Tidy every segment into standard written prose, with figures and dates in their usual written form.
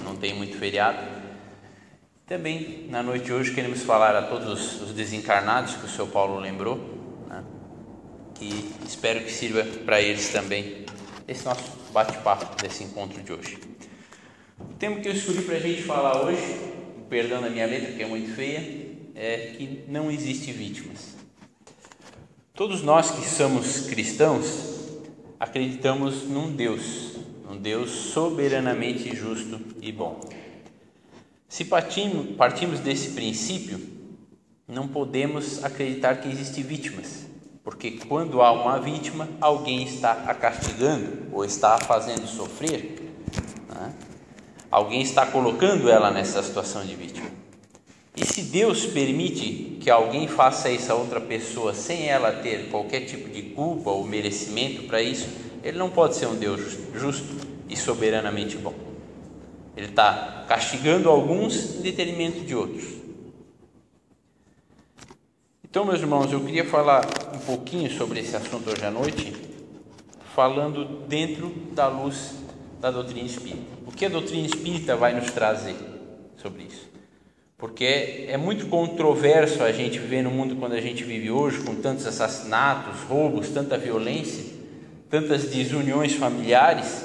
não tem muito feriado. Também, na noite de hoje, queremos falar a todos os desencarnados que o Sr. Paulo lembrou, né? Que espero que sirva para eles também esse nosso bate-papo desse encontro de hoje. O tema que eu escolhi para a gente falar hoje, perdão da minha letra, que é muito feia, é que não existe vítimas. Todos nós que somos cristãos acreditamos num Deus soberanamente justo e bom. Se partimos desse princípio, não podemos acreditar que existem vítimas, porque quando há uma vítima, alguém está a castigando ou está a fazendo sofrer, né? Alguém está colocando ela nessa situação de vítima. E se Deus permite que alguém faça isso a outra pessoa sem ela ter qualquer tipo de culpa ou merecimento para isso, Ele não pode ser um Deus justo e soberanamente bom. Ele está castigando alguns em detrimento de outros. Então, meus irmãos, eu queria falar um pouquinho sobre esse assunto hoje à noite, falando dentro da luz da doutrina espírita. O que a doutrina espírita vai nos trazer sobre isso? Porque é muito controverso a gente viver no mundo quando a gente vive hoje, com tantos assassinatos, roubos, tanta violência, tantas desuniões familiares,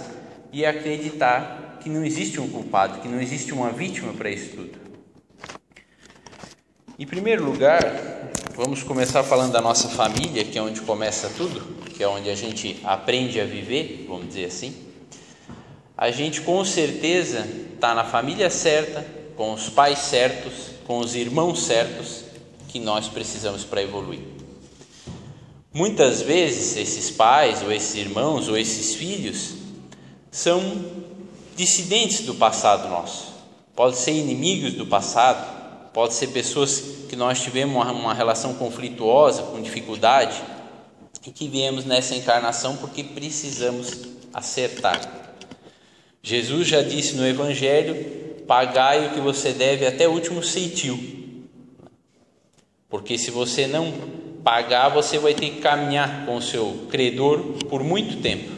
e acreditar que não existe um culpado, que não existe uma vítima para isso tudo. Em primeiro lugar, vamos começar falando da nossa família, que é onde começa tudo, que é onde a gente aprende a viver, vamos dizer assim. A gente com certeza está na família certa, com os pais certos, com os irmãos certos que nós precisamos para evoluir. Muitas vezes esses pais, ou esses irmãos, ou esses filhos são dissidentes do passado nosso, pode ser inimigos do passado, pode ser pessoas que nós tivemos uma relação conflituosa, com dificuldade, e que viemos nessa encarnação porque precisamos acertar. Jesus já disse no Evangelho: pagai o que você deve até o último ceitil, porque se você não pagar, você vai ter que caminhar com o seu credor por muito tempo.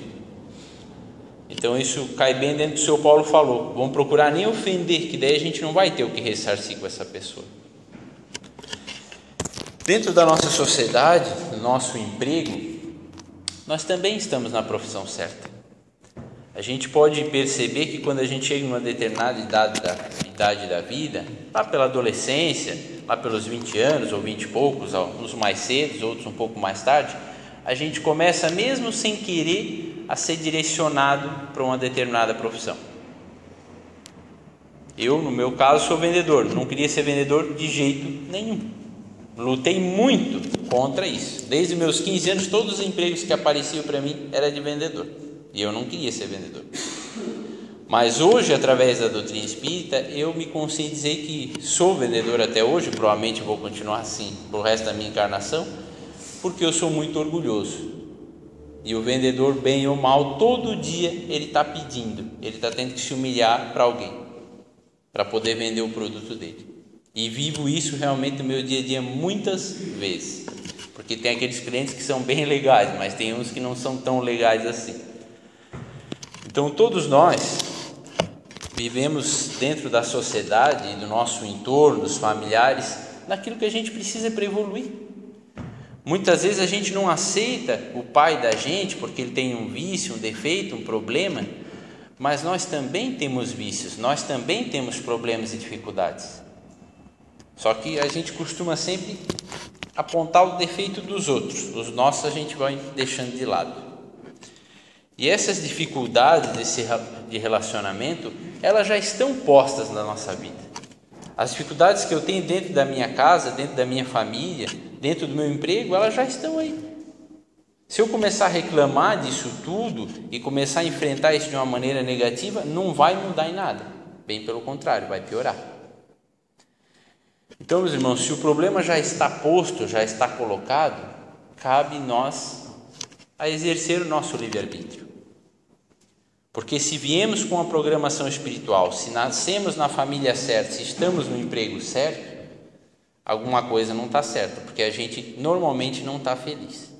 Então isso cai bem dentro do que o Sr. Paulo falou. Vamos procurar nem ofender, que daí a gente não vai ter o que ressarcir com essa pessoa. Dentro da nossa sociedade, no nosso emprego, nós também estamos na profissão certa. A gente pode perceber que quando a gente chega em uma determinada idade da vida, lá pela adolescência, lá pelos 20 anos ou 20 e poucos, uns mais cedo, outros um pouco mais tarde, a gente começa mesmo sem querer a ser direcionado para uma determinada profissão. Eu, no meu caso, sou vendedor, não queria ser vendedor de jeito nenhum. Lutei muito contra isso. Desde meus 15 anos, todos os empregos que apareciam para mim eram de vendedor. E eu não queria ser vendedor. Mas hoje, através da doutrina espírita, eu me consigo dizer que sou vendedor até hoje, provavelmente vou continuar assim pro resto da minha encarnação, porque eu sou muito orgulhoso. E o vendedor, bem ou mal, todo dia ele está pedindo, ele está tendo que se humilhar para alguém, para poder vender o produto dele. E vivo isso realmente no meu dia a dia muitas vezes, porque tem aqueles clientes que são bem legais, mas tem uns que não são tão legais assim. Então todos nós vivemos dentro da sociedade e do nosso entorno, dos familiares, naquilo que a gente precisa para evoluir. Muitas vezes a gente não aceita o pai da gente porque ele tem um vício, um defeito, um problema, mas nós também temos vícios, nós também temos problemas e dificuldades. Só que a gente costuma sempre apontar o defeito dos outros, os nossos a gente vai deixando de lado. E essas dificuldades de relacionamento, elas já estão postas na nossa vida. As dificuldades que eu tenho dentro da minha casa, dentro da minha família, dentro do meu emprego, elas já estão aí. Se eu começar a reclamar disso tudo e começar a enfrentar isso de uma maneira negativa, não vai mudar em nada. Bem pelo contrário, vai piorar. Então, meus irmãos, se o problema já está posto, já está colocado, cabe nós a exercer o nosso livre-arbítrio. Porque se viemos com a programação espiritual, se nascemos na família certa, se estamos no emprego certo, alguma coisa não está certa, porque a gente normalmente não está feliz.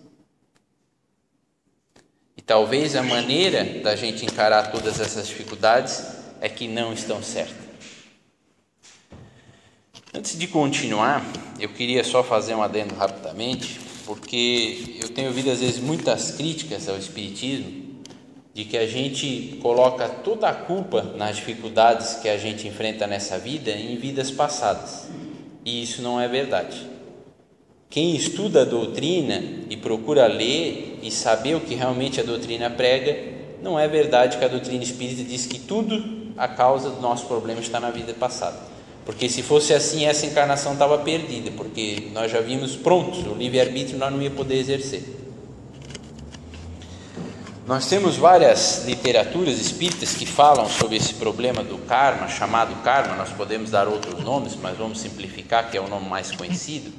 E talvez a maneira da gente encarar todas essas dificuldades é que não estão certas. Antes de continuar, eu queria só fazer um adendo rapidamente, porque eu tenho ouvido às vezes muitas críticas ao Espiritismo, de que a gente coloca toda a culpa nas dificuldades que a gente enfrenta nessa vida em vidas passadas, e isso não é verdade. Quem estuda a doutrina e procura ler e saber o que realmente a doutrina prega, não é verdade que a doutrina espírita diz que tudo a causa do nosso problema está na vida passada. Porque se fosse assim, essa encarnação estava perdida, porque nós já vimos prontos, o livre-arbítrio nós não ia poder exercer. Nós temos várias literaturas espíritas que falam sobre esse problema do karma, chamado karma. Nós podemos dar outros nomes, mas vamos simplificar, que é o nome mais conhecido.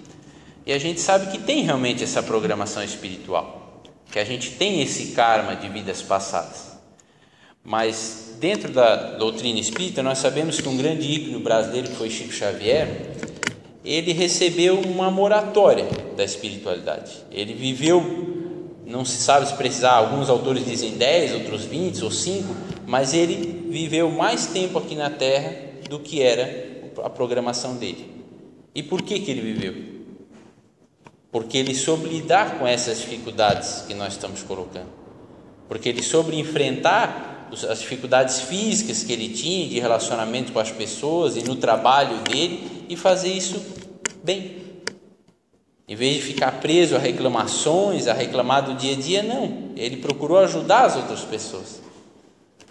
E a gente sabe que tem realmente essa programação espiritual, que a gente tem esse karma de vidas passadas. Mas dentro da doutrina espírita, nós sabemos que um grande ícone brasileiro, que foi Chico Xavier, ele recebeu uma moratória da espiritualidade. Ele viveu, não se sabe se precisar, alguns autores dizem 10, outros 20 ou 5, mas ele viveu mais tempo aqui na Terra do que era a programação dele. E por que ele viveu? Porque ele soube lidar com essas dificuldades que nós estamos colocando. Porque ele soube enfrentar as dificuldades físicas que ele tinha de relacionamento com as pessoas e no trabalho dele, e fazer isso bem. Em vez de ficar preso a reclamações, a reclamar do dia a dia, não. Ele procurou ajudar as outras pessoas.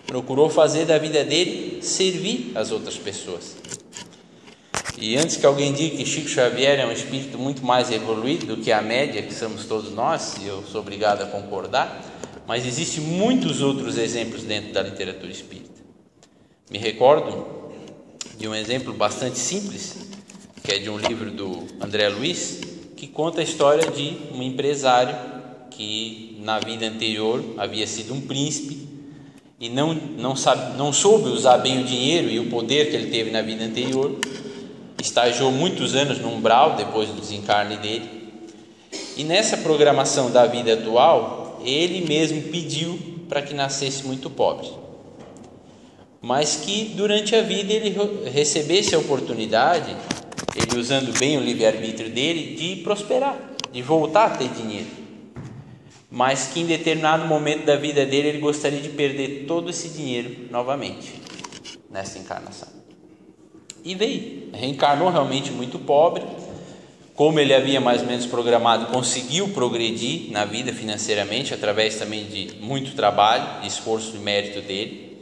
Procurou fazer da vida dele servir as outras pessoas. E antes que alguém diga que Chico Xavier é um espírito muito mais evoluído do que a média, que somos todos nós, e eu sou obrigado a concordar, mas existem muitos outros exemplos dentro da literatura espírita. Me recordo de um exemplo bastante simples, que é de um livro do André Luiz, que conta a história de um empresário que na vida anterior havia sido um príncipe e não soube usar bem o dinheiro e o poder que ele teve na vida anterior. Estagiou muitos anos no umbral depois do desencarne dele, e nessa programação da vida atual ele mesmo pediu para que nascesse muito pobre, mas que durante a vida ele recebesse a oportunidade, ele usando bem o livre-arbítrio dele, de prosperar, de voltar a ter dinheiro, mas que em determinado momento da vida dele ele gostaria de perder todo esse dinheiro novamente nessa encarnação. E veio, reencarnou realmente muito pobre. Como ele havia mais ou menos programado, conseguiu progredir na vida financeiramente, através também de muito trabalho, de esforço e mérito dele.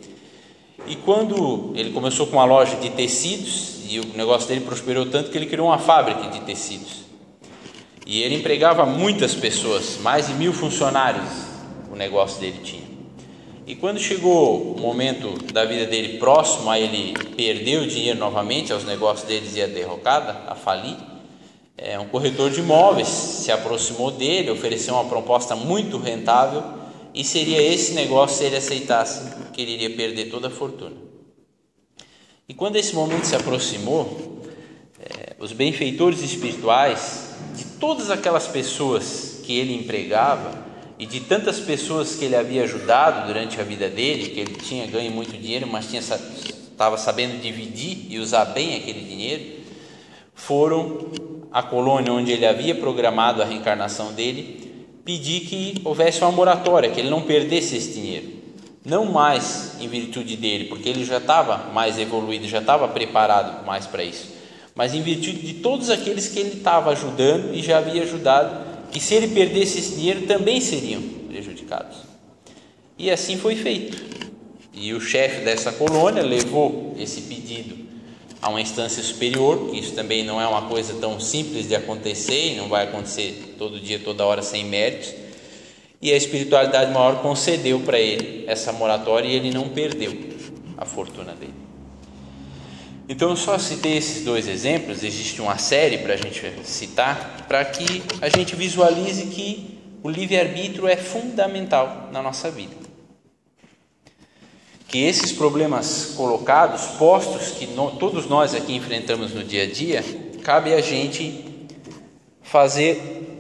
E quando ele começou com uma loja de tecidos, e o negócio dele prosperou tanto que ele criou uma fábrica de tecidos. E ele empregava muitas pessoas, mais de 1000 funcionários o negócio dele tinha. E quando chegou o momento da vida dele próximo a ele perder o dinheiro novamente, os negócios deles ia derrocada, a falir, um corretor de imóveis se aproximou dele, ofereceu uma proposta muito rentável, e seria esse negócio, se ele aceitasse, que ele iria perder toda a fortuna. E quando esse momento se aproximou, os benfeitores espirituais de todas aquelas pessoas que ele empregava e de tantas pessoas que ele havia ajudado durante a vida dele, que ele tinha ganho muito dinheiro, mas estava sabendo dividir e usar bem aquele dinheiro, foram à colônia onde ele havia programado a reencarnação dele, pedir que houvesse uma moratória, que ele não perdesse esse dinheiro. Não mais em virtude dele, porque ele já estava mais evoluído, já estava preparado mais para isso, mas em virtude de todos aqueles que ele estava ajudando e já havia ajudado, que se ele perdesse esse dinheiro também seriam prejudicados. E assim foi feito. E o chefe dessa colônia levou esse pedido a uma instância superior, que isso também não é uma coisa tão simples de acontecer, e não vai acontecer todo dia, toda hora, sem méritos, e a espiritualidade maior concedeu para ele essa moratória e ele não perdeu a fortuna dele. Então eu só citei esses dois exemplos, existe uma série para a gente citar, para que a gente visualize que o livre-arbítrio é fundamental na nossa vida. Que esses problemas colocados, postos, que todos nós aqui enfrentamos no dia a dia, cabe a gente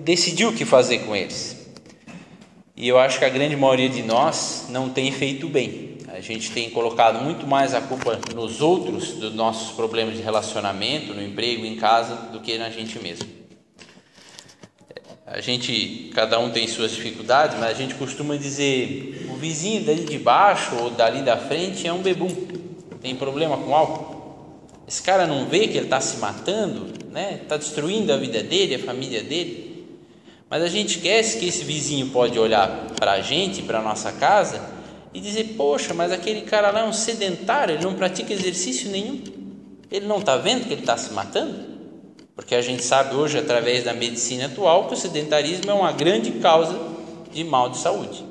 decidir o que fazer com eles. E eu acho que a grande maioria de nós não tem feito bem. a gente tem colocado muito mais a culpa nos outros dos nossos problemas de relacionamento, no emprego, em casa, do que na gente mesmo. Cada um tem suas dificuldades, mas a gente costuma dizer: o vizinho dali de baixo ou dali da frente é um bebum, tem problema com álcool. Esse cara não vê que ele está se matando, né? Está destruindo a vida dele, a família dele. Mas a gente esquece que esse vizinho pode olhar para a gente, para a nossa casa, e dizer: poxa, mas aquele cara lá é um sedentário, ele não pratica exercício nenhum. Ele não está vendo que ele está se matando? Porque a gente sabe hoje, através da medicina atual, que o sedentarismo é uma grande causa de mal de saúde.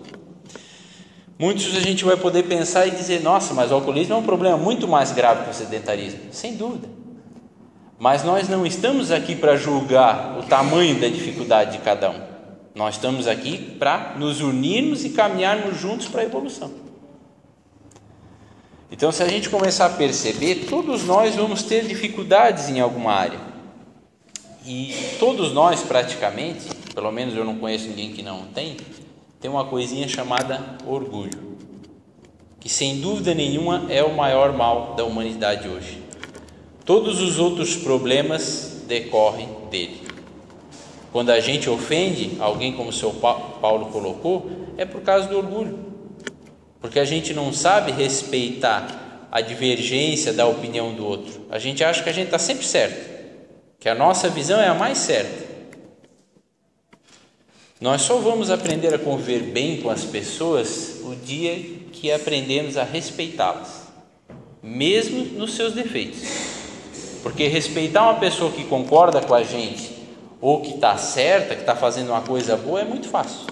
Muitos a gente vai poder pensar e dizer: nossa, mas o alcoolismo é um problema muito mais grave que o sedentarismo. Sem dúvida. Mas nós não estamos aqui para julgar o tamanho da dificuldade de cada um. Nós estamos aqui para nos unirmos e caminharmos juntos para a evolução. Então, se a gente começar a perceber, todos nós vamos ter dificuldades em alguma área. E todos nós, praticamente, pelo menos eu não conheço ninguém que não tem uma coisinha chamada orgulho, que sem dúvida nenhuma é o maior mal da humanidade hoje. Todos os outros problemas decorrem dele. Quando a gente ofende alguém, como o seu Paulo colocou, é por causa do orgulho, porque a gente não sabe respeitar a divergência da opinião do outro. A gente acha que a gente está sempre certo, que a nossa visão é a mais certa. Nós só vamos aprender a conviver bem com as pessoas o dia que aprendemos a respeitá-las, mesmo nos seus defeitos. Porque respeitar uma pessoa que concorda com a gente, ou que está certa, que está fazendo uma coisa boa, é muito fácil.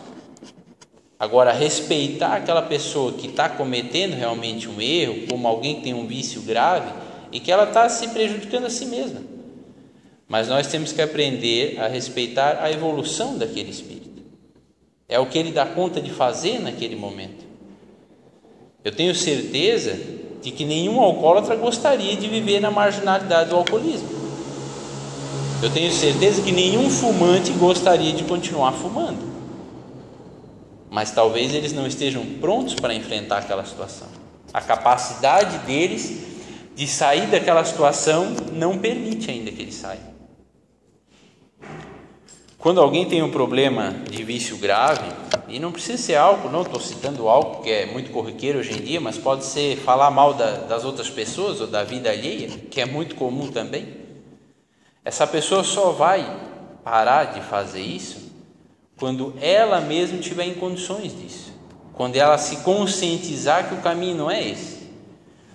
Agora, respeitar aquela pessoa que está cometendo realmente um erro, como alguém que tem um vício grave, e que ela está se prejudicando a si mesma. Mas nós temos que aprender a respeitar a evolução daquele espírito. É o que ele dá conta de fazer naquele momento. Eu tenho certeza de que nenhum alcoólatra gostaria de viver na marginalidade do alcoolismo. Eu tenho certeza que nenhum fumante gostaria de continuar fumando. Mas talvez eles não estejam prontos para enfrentar aquela situação. A capacidade deles de sair daquela situação não permite ainda que eles saiam. Quando alguém tem um problema de vício grave, e não precisa ser álcool, não estou citando álcool, que é muito corriqueiro hoje em dia, mas pode ser falar mal das outras pessoas ou da vida alheia, que é muito comum também. Essa pessoa só vai parar de fazer isso quando ela mesma estiver em condições disso, quando ela se conscientizar que o caminho não é esse.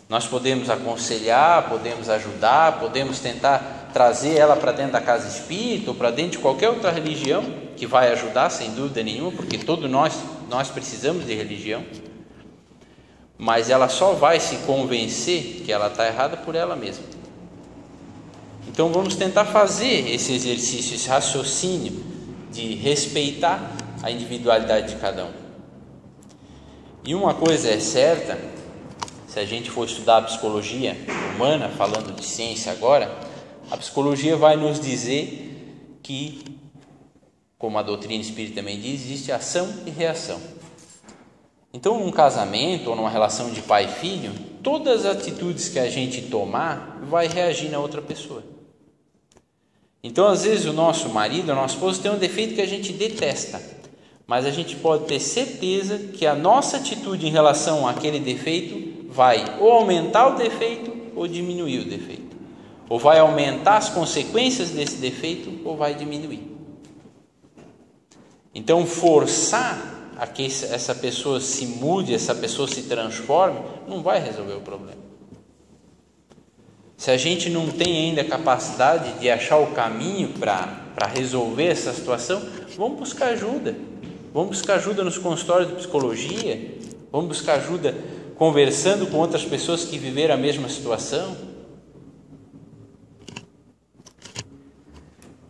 Nós podemos aconselhar, podemos ajudar, podemos tentar trazer ela para dentro da casa espírita ou para dentro de qualquer outra religião, que vai ajudar sem dúvida nenhuma, porque todos nós precisamos de religião, mas ela só vai se convencer que ela está errada por ela mesma. Então vamos tentar fazer esse exercício, esse raciocínio de respeitar a individualidade de cada um. E uma coisa é certa, se a gente for estudar a psicologia humana, falando de ciência agora, a psicologia vai nos dizer que, como a doutrina espírita também diz, existe ação e reação. Então, num casamento ou numa relação de pai e filho, todas as atitudes que a gente tomar vai reagir na outra pessoa. Então, às vezes, o nosso marido, a nossa esposa tem um defeito que a gente detesta, mas a gente pode ter certeza que a nossa atitude em relação àquele defeito vai ou aumentar o defeito ou diminuir o defeito. Ou vai aumentar as consequências desse defeito ou vai diminuir. Então, forçar a que essa pessoa se mude, essa pessoa se transforme, não vai resolver o problema. Se a gente não tem ainda a capacidade de achar o caminho para resolver essa situação, vamos buscar ajuda. Vamos buscar ajuda nos consultórios de psicologia, vamos buscar ajuda conversando com outras pessoas que viveram a mesma situação.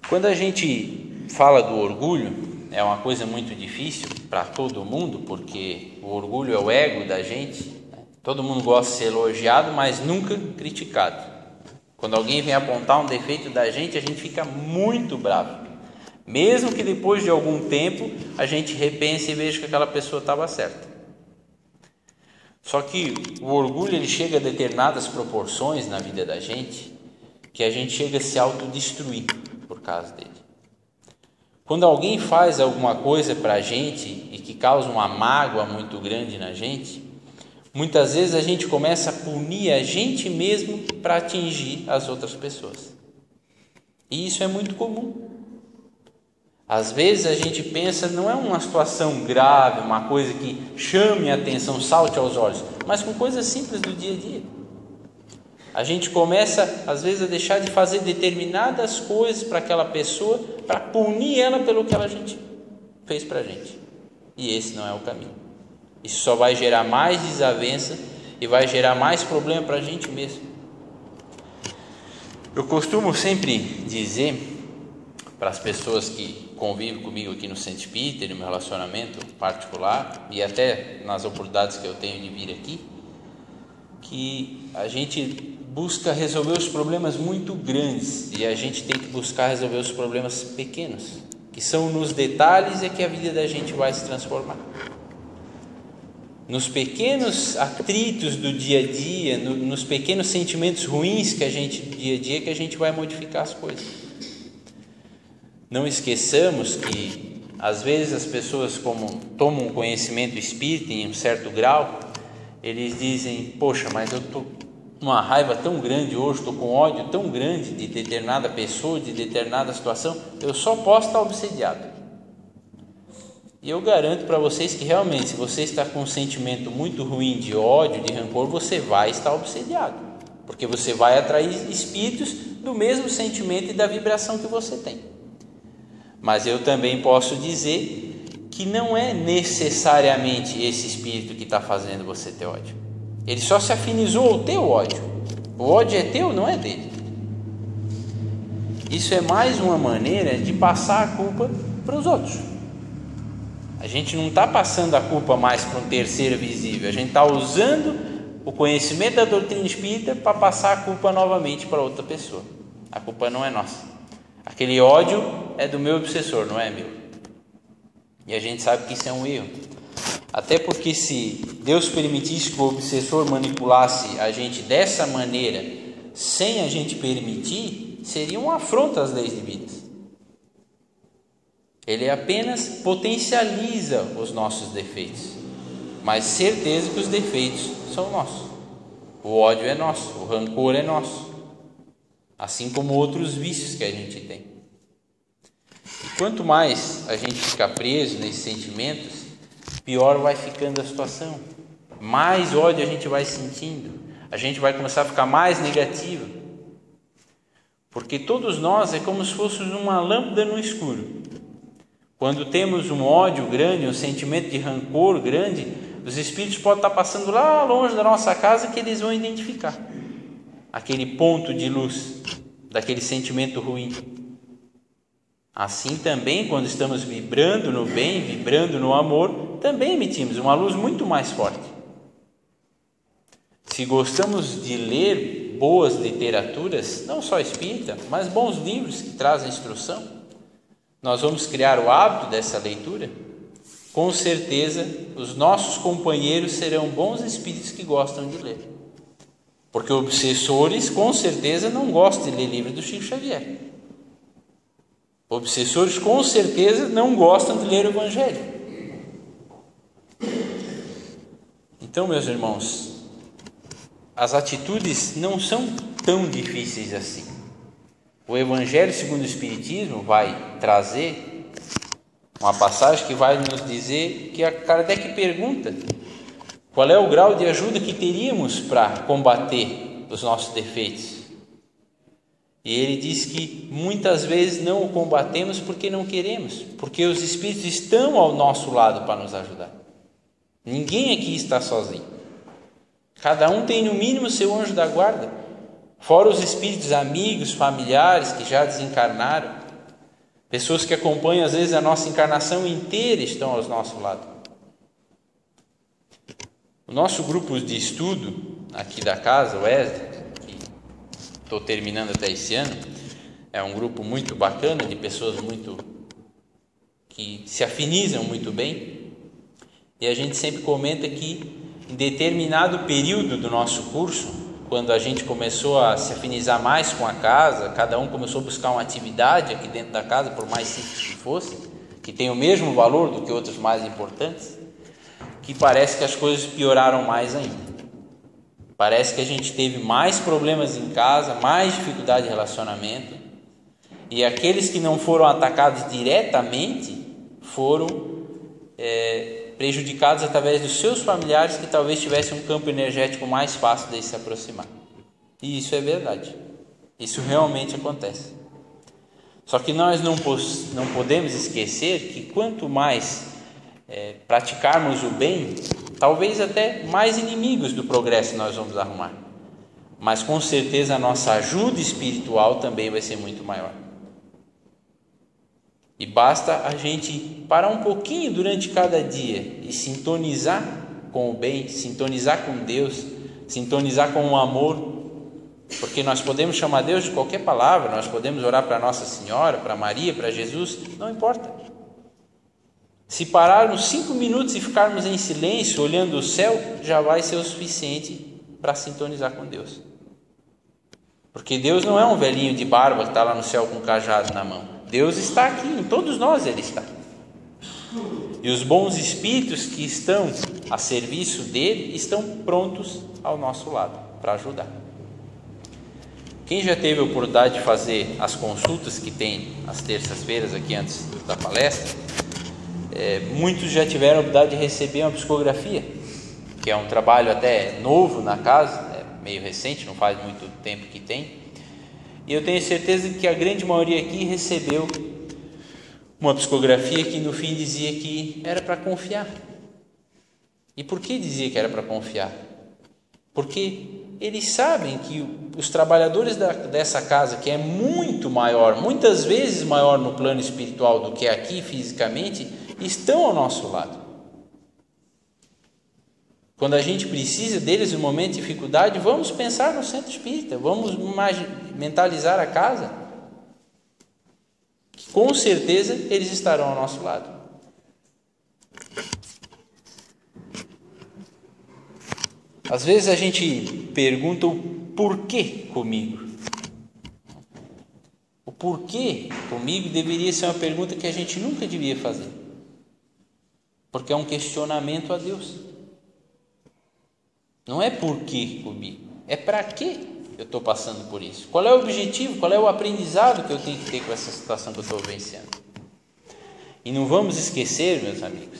Quando a gente fala do orgulho, é uma coisa muito difícil para todo mundo, porque o orgulho é o ego da gente. Todo mundo gosta de ser elogiado, mas nunca criticado. Quando alguém vem apontar um defeito da gente, a gente fica muito bravo. Mesmo que depois de algum tempo a gente repense e veja que aquela pessoa estava certa. Só que o orgulho ele chega a determinadas proporções na vida da gente, que a gente chega a se autodestruir por causa dele. Quando alguém faz alguma coisa para a gente e que causa uma mágoa muito grande na gente, muitas vezes a gente começa a punir a gente mesmo para atingir as outras pessoas. E isso é muito comum. Às vezes a gente pensa, não é uma situação grave, uma coisa que chame a atenção, salte aos olhos, mas com coisas simples do dia a dia. A gente começa, às vezes, a deixar de fazer determinadas coisas para aquela pessoa, para punir ela pelo que ela fez para a gente. E esse não é o caminho. Isso só vai gerar mais desavença e vai gerar mais problema para a gente mesmo. Eu costumo sempre dizer para as pessoas que convivem comigo aqui no Centro Espírita, no meu relacionamento particular e até nas oportunidades que eu tenho de vir aqui, que a gente busca resolver os problemas muito grandes e a gente tem que buscar resolver os problemas pequenos, que são nos detalhes é que a vida da gente vai se transformar. Nos pequenos atritos do dia a dia, nos pequenos sentimentos ruins que a gente dia a dia, que a gente vai modificar as coisas. Não esqueçamos que às vezes as pessoas, como tomam conhecimento espírita em um certo grau, eles dizem: poxa, mas eu estou com uma raiva tão grande hoje, estou com ódio tão grande de determinada pessoa, de determinada situação, eu só posso estar obsediado. E eu garanto para vocês que realmente, se você está com um sentimento muito ruim de ódio, de rancor, você vai estar obsediado, porque você vai atrair espíritos do mesmo sentimento e da vibração que você tem. Mas eu também posso dizer que não é necessariamente esse espírito que está fazendo você ter ódio. Ele só se afinizou ao teu ódio. O ódio é teu, não é dele. Isso é mais uma maneira de passar a culpa para os outros. A gente não está passando a culpa mais para um terceiro visível. A gente está usando o conhecimento da doutrina espírita para passar a culpa novamente para outra pessoa. A culpa não é nossa. Aquele ódio é do meu obsessor, não é meu. E a gente sabe que isso é um erro. Até porque se Deus permitisse que o obsessor manipulasse a gente dessa maneira, sem a gente permitir, seria uma afronta às leis divinas. Ele apenas potencializa os nossos defeitos, mas certeza que os defeitos são nossos. O ódio é nosso, o rancor é nosso, assim como outros vícios que a gente tem. E quanto mais a gente ficar preso nesses sentimentos, pior vai ficando a situação, mais ódio a gente vai sentindo, a gente vai começar a ficar mais negativo, porque todos nós é como se fôssemos uma lâmpada no escuro. Quando temos um ódio grande, um sentimento de rancor grande, os espíritos podem estar passando lá longe da nossa casa, que eles vão identificar aquele ponto de luz daquele sentimento ruim. Assim também, quando estamos vibrando no bem, vibrando no amor, também emitimos uma luz muito mais forte. Se gostamos de ler boas literaturas, não só espírita, mas bons livros que trazem instrução, nós vamos criar o hábito dessa leitura. Com certeza, os nossos companheiros serão bons espíritos que gostam de ler. Porque obsessores, com certeza, não gostam de ler livros do Chico Xavier. Obsessores, com certeza, não gostam de ler o Evangelho. Então, meus irmãos, as atitudes não são tão difíceis assim. O Evangelho segundo o Espiritismo vai trazer uma passagem que vai nos dizer que a Kardec pergunta qual é o grau de ajuda que teríamos para combater os nossos defeitos. E ele diz que muitas vezes não o combatemos porque não queremos, porque os Espíritos estão ao nosso lado para nos ajudar. Ninguém aqui está sozinho. Cada um tem no mínimo seu anjo da guarda, fora os espíritos amigos, familiares que já desencarnaram, pessoas que acompanham às vezes a nossa encarnação inteira estão ao nosso lado. O nosso grupo de estudo aqui da casa, o ESD, que estou terminando até esse ano, é um grupo muito bacana, de pessoas que se afinizam muito bem, e a gente sempre comenta que em determinado período do nosso curso, quando a gente começou a se afinizar mais com a casa, cada um começou a buscar uma atividade aqui dentro da casa, por mais simples que fosse, que tem o mesmo valor do que outros mais importantes, que parece que as coisas pioraram mais ainda. Parece que a gente teve mais problemas em casa, mais dificuldade de relacionamento, e aqueles que não foram atacados diretamente foram prejudicados através dos seus familiares, que talvez tivessem um campo energético mais fácil de se aproximar. E isso é verdade. Isso realmente acontece. Só que nós não podemos esquecer que quanto mais praticarmos o bem, talvez até mais inimigos do progresso nós vamos arrumar. Mas com certeza a nossa ajuda espiritual também vai ser muito maior. E basta a gente parar um pouquinho durante cada dia e sintonizar com o bem, sintonizar com Deus, sintonizar com o amor, porque nós podemos chamar Deus de qualquer palavra, nós podemos orar para Nossa Senhora, para Maria, para Jesus, não importa. Se pararmos 5 minutos e ficarmos em silêncio, olhando o céu, já vai ser o suficiente para sintonizar com Deus. Porque Deus não é um velhinho de barba que está lá no céu com um cajado na mão. Deus está aqui, em todos nós Ele está. E os bons espíritos que estão a serviço dele estão prontos ao nosso lado para ajudar. Quem já teve a oportunidade de fazer as consultas que tem às terças-feiras aqui antes da palestra, muitos já tiveram a oportunidade de receber uma psicografia, que é um trabalho até novo na casa, meio recente, não faz muito tempo que tem. E eu tenho certeza que a grande maioria aqui recebeu uma psicografia que no fim dizia que era para confiar. E por que dizia que era para confiar? Porque eles sabem que os trabalhadores dessa casa, que é muito maior, muitas vezes maior no plano espiritual do que aqui fisicamente, estão ao nosso lado. Quando a gente precisa deles no momento de dificuldade, vamos pensar no centro espírita, vamos mentalizar a casa, que com certeza eles estarão ao nosso lado. Às vezes a gente pergunta o porquê comigo. O porquê comigo deveria ser uma pergunta que a gente nunca devia fazer, porque é um questionamento a Deus. Não é por que comigo, é para que eu estou passando por isso. Qual é o objetivo, qual é o aprendizado que eu tenho que ter com essa situação que eu estou vencendo? E não vamos esquecer, meus amigos,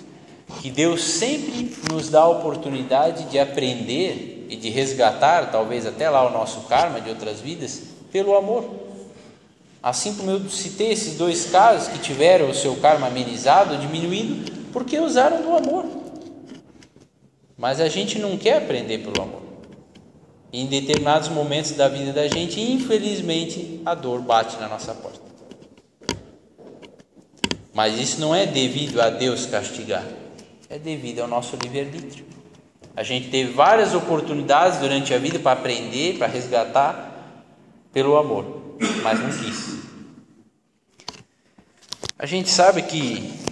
que Deus sempre nos dá a oportunidade de aprender e de resgatar, talvez até lá o nosso karma de outras vidas, pelo amor. Assim como eu citei esses 2 casos que tiveram o seu karma amenizado, diminuído, porque usaram do amor. Mas a gente não quer aprender pelo amor. E em determinados momentos da vida da gente, infelizmente, a dor bate na nossa porta. Mas isso não é devido a Deus castigar, é devido ao nosso livre-arbítrio. A gente teve várias oportunidades durante a vida para aprender, para resgatar pelo amor, mas não quis. A gente sabe que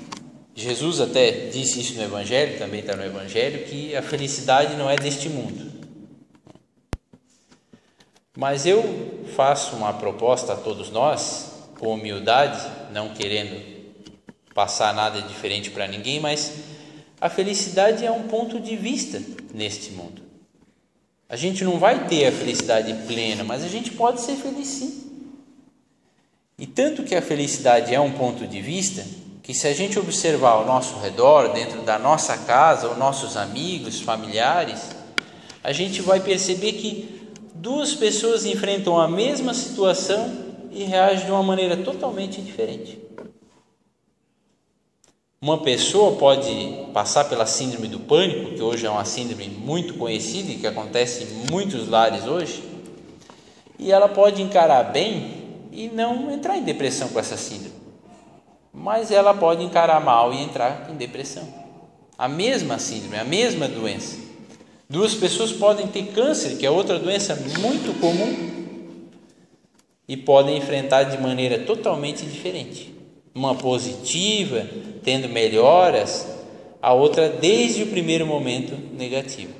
Jesus até disse isso no Evangelho, também está no Evangelho, que a felicidade não é deste mundo. Mas eu faço uma proposta a todos nós, com humildade, não querendo passar nada diferente para ninguém, mas a felicidade é um ponto de vista neste mundo. A gente não vai ter a felicidade plena, mas a gente pode ser feliz sim. E tanto que a felicidade é um ponto de vista, que se a gente observar ao nosso redor, dentro da nossa casa, os nossos amigos, familiares, a gente vai perceber que 2 pessoas enfrentam a mesma situação e reagem de uma maneira totalmente diferente. Uma pessoa pode passar pela síndrome do pânico, que hoje é uma síndrome muito conhecida e que acontece em muitos lares hoje, e ela pode encarar bem e não entrar em depressão com essa síndrome. Mas ela pode encarar mal e entrar em depressão. A mesma síndrome, a mesma doença. 2 pessoas podem ter câncer, que é outra doença muito comum, e podem enfrentar de maneira totalmente diferente. Uma positiva, tendo melhoras, a outra desde o primeiro momento negativa.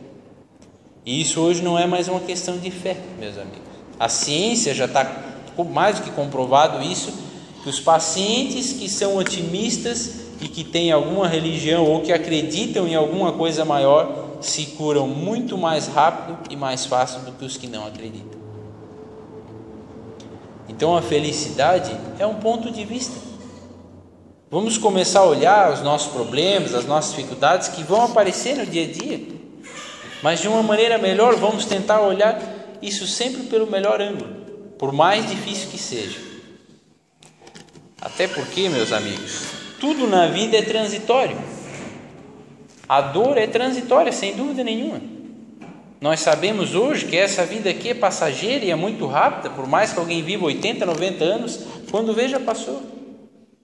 E isso hoje não é mais uma questão de fé, meus amigos. A ciência já está mais do que comprovado isso, que os pacientes que são otimistas e que têm alguma religião ou que acreditam em alguma coisa maior se curam muito mais rápido e mais fácil do que os que não acreditam. Então a felicidade é um ponto de vista. Vamos começar a olhar os nossos problemas, as nossas dificuldades que vão aparecer no dia a dia, mas de uma maneira melhor. Vamos tentar olhar isso sempre pelo melhor ângulo, por mais difícil que seja. Até porque, meus amigos, tudo na vida é transitório. A dor é transitória, sem dúvida nenhuma. Nós sabemos hoje que essa vida aqui é passageira e é muito rápida, por mais que alguém viva 80, 90 anos, quando vê já passou.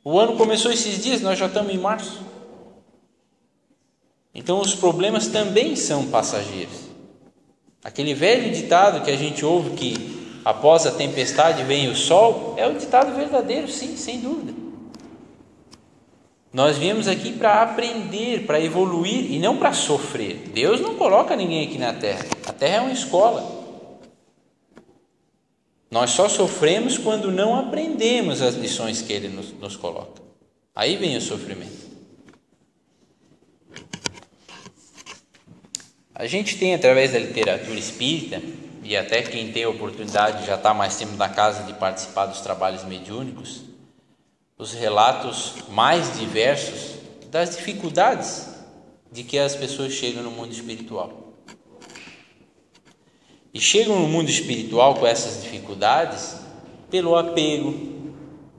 O ano começou esses dias, nós já estamos em março. Então os problemas também são passageiros. Aquele velho ditado que a gente ouve que após a tempestade vem o sol, é o ditado verdadeiro, sim, sem dúvida. Nós viemos aqui para aprender, para evoluir e não para sofrer. Deus não coloca ninguém aqui na terra. A terra é uma escola. Nós só sofremos quando não aprendemos as lições que Ele nos coloca. Aí vem o sofrimento. A gente tem, através da literatura espírita, e até quem tem a oportunidade já está mais tempo na casa de participar dos trabalhos mediúnicos, os relatos mais diversos das dificuldades de que as pessoas chegam no mundo espiritual. E chegam no mundo espiritual com essas dificuldades pelo apego,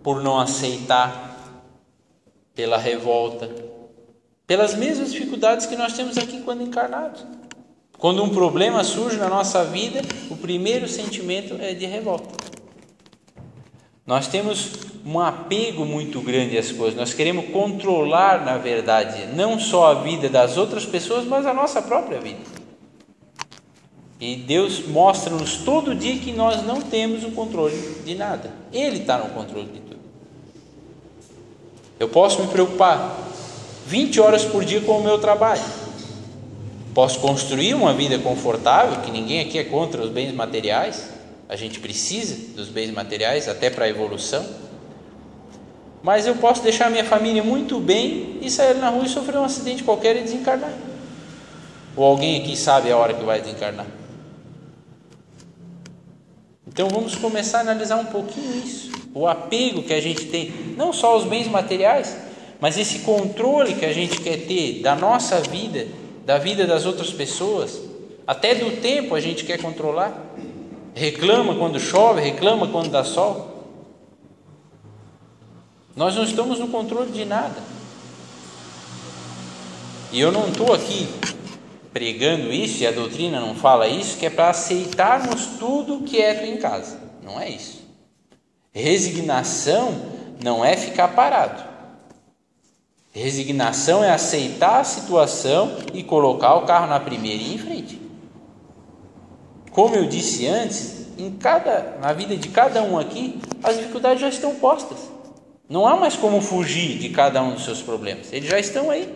por não aceitar, pela revolta, pelas mesmas dificuldades que nós temos aqui quando encarnados. Quando um problema surge na nossa vida, o primeiro sentimento é de revolta. Nós temos um apego muito grande às coisas, nós queremos controlar, na verdade, não só a vida das outras pessoas, mas a nossa própria vida. E Deus mostra-nos todo dia que nós não temos o controle de nada. Ele está no controle de tudo. Eu posso me preocupar 20 horas por dia com o meu trabalho. Posso construir uma vida confortável, que ninguém aqui é contra os bens materiais. A gente precisa dos bens materiais até para a evolução. Mas eu posso deixar minha família muito bem e sair na rua e sofrer um acidente qualquer e desencarnar. Ou alguém aqui sabe a hora que vai desencarnar? Então vamos começar a analisar um pouquinho isso. O apego que a gente tem, não só aos bens materiais, mas esse controle que a gente quer ter da nossa vida, da vida das outras pessoas, até do tempo a gente quer controlar. Reclama quando chove, reclama quando dá sol. Nós não estamos no controle de nada. E eu não estou aqui pregando isso, e a doutrina não fala isso, que é para aceitarmos tudo quieto em casa. Não é isso. Resignação não é ficar parado. Resignação é aceitar a situação e colocar o carro na primeira e ir em frente. Como eu disse antes, na vida de cada um aqui, as dificuldades já estão postas. Não há mais como fugir de cada um dos seus problemas. Eles já estão aí.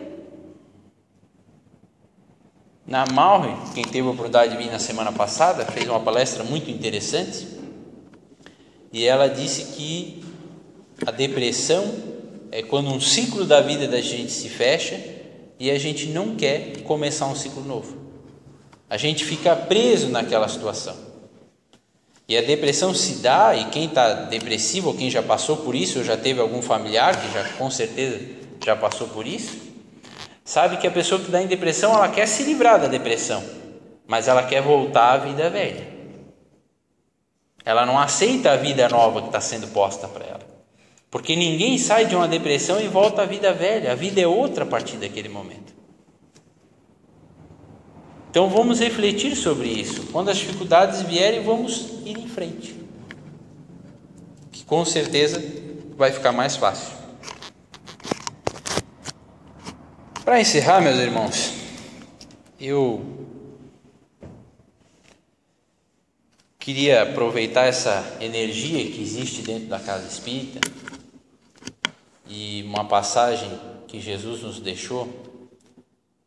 Na Malre, quem teve a oportunidade de vir na semana passada, fez uma palestra muito interessante. E ela disse que a depressão é quando um ciclo da vida da gente se fecha e a gente não quer começar um ciclo novo. A gente fica preso naquela situação. E a depressão se dá, e quem está depressivo, ou quem já passou por isso, ou já teve algum familiar que já com certeza já passou por isso, sabe que a pessoa que está em depressão, ela quer se livrar da depressão, mas ela quer voltar à vida velha. Ela não aceita a vida nova que está sendo posta para ela. Porque ninguém sai de uma depressão e volta à vida velha. A vida é outra a partir daquele momento. Então vamos refletir sobre isso. Quando as dificuldades vierem, vamos ir em frente. Que com certeza vai ficar mais fácil. Para encerrar, meus irmãos, eu queria aproveitar essa energia que existe dentro da casa espírita e uma passagem que Jesus nos deixou,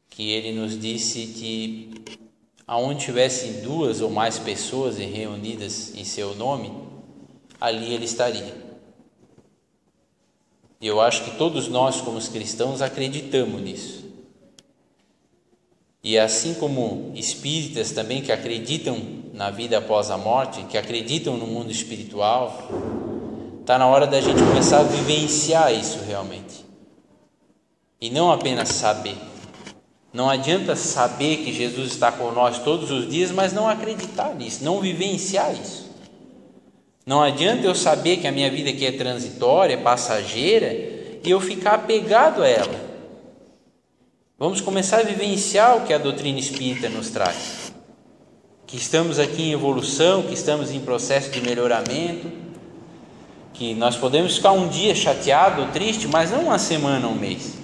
que ele nos disse que aonde tivessem 2 ou mais pessoas reunidas em seu nome, ali ele estaria. E eu acho que todos nós, como os cristãos, acreditamos nisso. E assim como espíritas também que acreditam na vida após a morte, que acreditam no mundo espiritual, está na hora da gente começar a vivenciar isso realmente. E não apenas saber. Não adianta saber que Jesus está com nós todos os dias, mas não acreditar nisso, não vivenciar isso. Não adianta eu saber que a minha vida aqui é transitória, é passageira, e eu ficar apegado a ela. Vamos começar a vivenciar o que a doutrina espírita nos traz. Que estamos aqui em evolução, que estamos em processo de melhoramento, que nós podemos ficar um dia chateado ou triste, mas não uma semana ou um mês.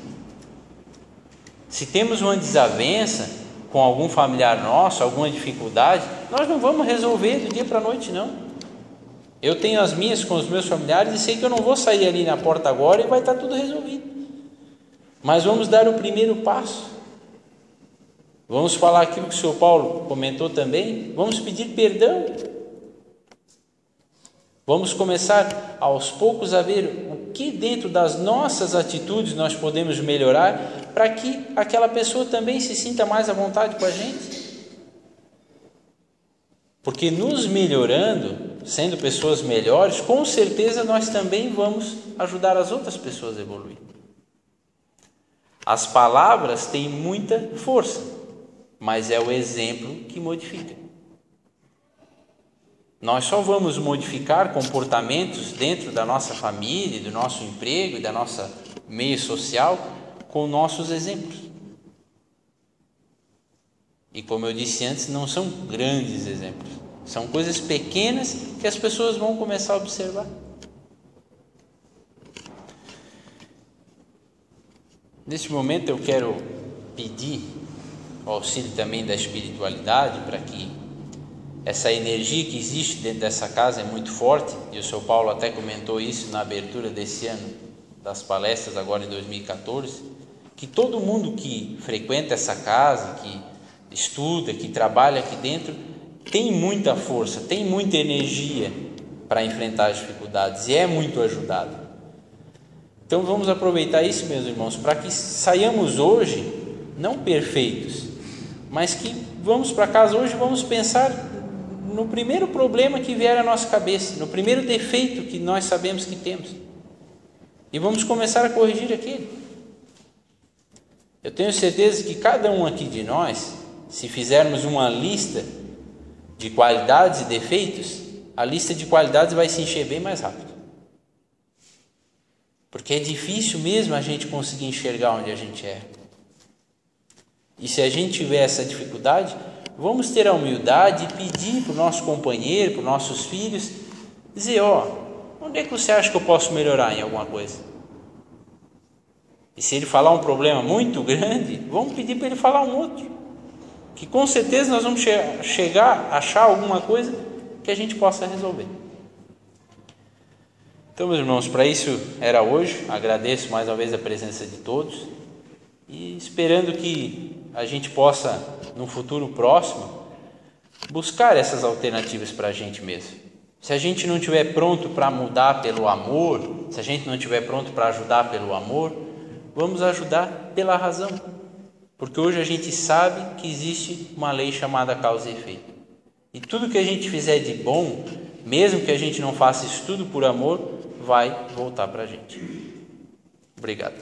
Se temos uma desavença com algum familiar nosso, alguma dificuldade, nós não vamos resolver do dia para a noite, não. Eu tenho as minhas com os meus familiares e sei que eu não vou sair ali na porta agora e vai estar tudo resolvido. Mas vamos dar o primeiro passo. Vamos falar aquilo que o senhor Paulo comentou também. Vamos pedir perdão. Vamos começar aos poucos a ver o que dentro das nossas atitudes nós podemos melhorar para que aquela pessoa também se sinta mais à vontade com a gente. Porque nos melhorando, sendo pessoas melhores, com certeza nós também vamos ajudar as outras pessoas a evoluir. As palavras têm muita força, mas é o exemplo que modifica. Nós só vamos modificar comportamentos dentro da nossa família, do nosso emprego e da nossa meio social com nossos exemplos. E como eu disse antes, não são grandes exemplos. São coisas pequenas que as pessoas vão começar a observar. Neste momento eu quero pedir o auxílio também da espiritualidade para que essa energia que existe dentro dessa casa é muito forte, e o Sr. Paulo até comentou isso na abertura desse ano, das palestras agora em 2014, que todo mundo que frequenta essa casa, que estuda, que trabalha aqui dentro, tem muita força, tem muita energia para enfrentar as dificuldades e é muito ajudado. Então vamos aproveitar isso, meus irmãos, para que saiamos hoje, não perfeitos, mas que vamos para casa hoje e vamos pensar no primeiro problema que vier à nossa cabeça, no primeiro defeito que nós sabemos que temos. E vamos começar a corrigir aquele. Eu tenho certeza que cada um aqui de nós, se fizermos uma lista de qualidades e defeitos, a lista de qualidades vai se encher bem mais rápido. Porque é difícil mesmo a gente conseguir enxergar onde a gente erra. E se a gente tiver essa dificuldade, vamos ter a humildade de pedir para o nosso companheiro, para os nossos filhos, dizer, onde é que você acha que eu posso melhorar em alguma coisa? E se ele falar um problema muito grande, vamos pedir para ele falar um outro, que com certeza nós vamos chegar a achar alguma coisa que a gente possa resolver. Então, meus irmãos, para isso era hoje. Agradeço mais uma vez a presença de todos e esperando que a gente possa, no futuro próximo, buscar essas alternativas para a gente mesmo. Se a gente não estiver pronto para mudar pelo amor, se a gente não estiver pronto para ajudar pelo amor, vamos ajudar pela razão. Porque hoje a gente sabe que existe uma lei chamada causa e efeito. E tudo que a gente fizer de bom, mesmo que a gente não faça isso tudo por amor, vai voltar para a gente. Obrigado.